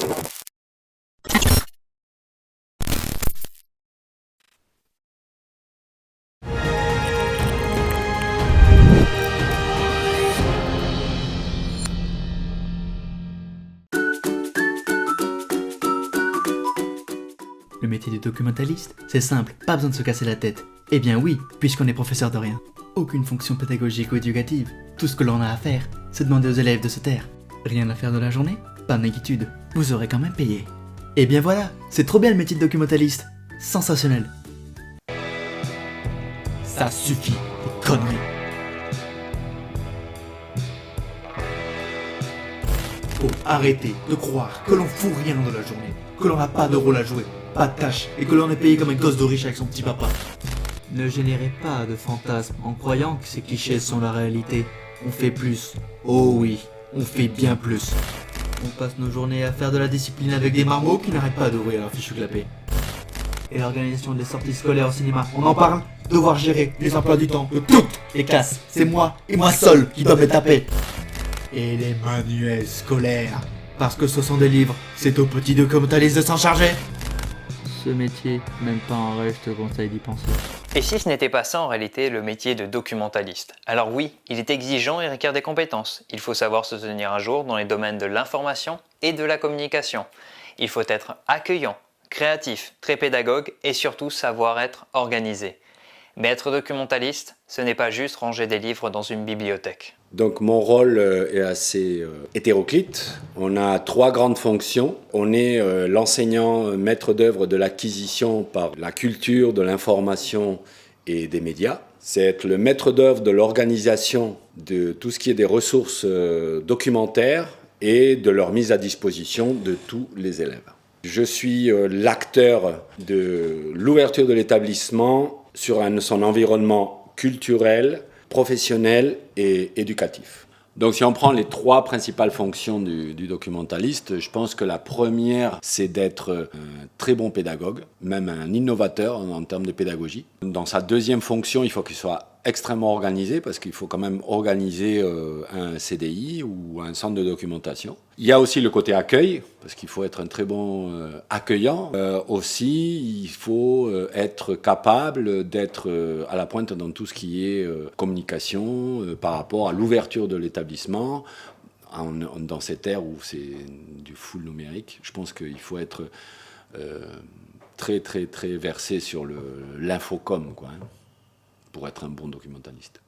Le métier de documentaliste, c'est simple, pas besoin de se casser la tête. Eh bien oui, puisqu'on est professeur de rien. Aucune fonction pédagogique ou éducative. Tout ce que l'on a à faire, c'est demander aux élèves de se taire. Rien à faire de la journée? Pas d'inquiétude, vous aurez quand même payé. Eh bien voilà, c'est trop bien le métier de documentaliste. Sensationnel. Ça suffit, les conneries. Faut arrêter de croire que l'on fout rien de la journée, que l'on n'a pas de rôle à jouer, pas de tâche, et que l'on est payé comme un gosse de riche avec son petit papa. Ne générez pas de fantasmes en croyant que ces clichés sont la réalité. On fait plus. Oh oui, on fait bien plus. On passe nos journées à faire de la discipline avec des marmots qui n'arrêtent pas d'ouvrir leur fichu clapet. Et l'organisation des sorties scolaires au cinéma, on en parle? Devoir gérer les emplois du temps de toutes les classes, c'est moi et moi seul qui doivent les taper. Et les manuels scolaires, parce que ce sont des livres, c'est aux petits documentalistes de s'en charger. Ce métier, même pas en rêve, je te conseille d'y penser. Et si ce n'était pas ça en réalité le métier de documentaliste? Alors oui, il est exigeant et requiert des compétences. Il faut savoir se tenir à jour dans les domaines de l'information et de la communication. Il faut être accueillant, créatif, très pédagogue et surtout savoir être organisé. Mais être documentaliste, ce n'est pas juste ranger des livres dans une bibliothèque. Donc mon rôle est assez hétéroclite. On a 3 grandes fonctions. On est l'enseignant maître d'œuvre de l'acquisition par la culture, de l'information et des médias. C'est être le maître d'œuvre de l'organisation de tout ce qui est des ressources documentaires et de leur mise à disposition de tous les élèves. Je suis l'acteur de l'ouverture de l'établissement sur son environnement culturel, professionnel et éducatif. Donc si on prend les 3 principales fonctions du documentaliste, je pense que la première, c'est d'être un très bon pédagogue, même un innovateur en termes de pédagogie. Dans sa deuxième fonction, il faut qu'il soit extrêmement organisé, parce qu'il faut quand même organiser un CDI ou un centre de documentation. Il y a aussi le côté accueil, parce qu'il faut être un très bon accueillant. Aussi, il faut être capable d'être à la pointe dans tout ce qui est communication par rapport à l'ouverture de l'établissement. Dans cette ère où c'est du full numérique, je pense qu'il faut être très versé sur l'infocom, quoi, hein, pour être un bon documentaliste.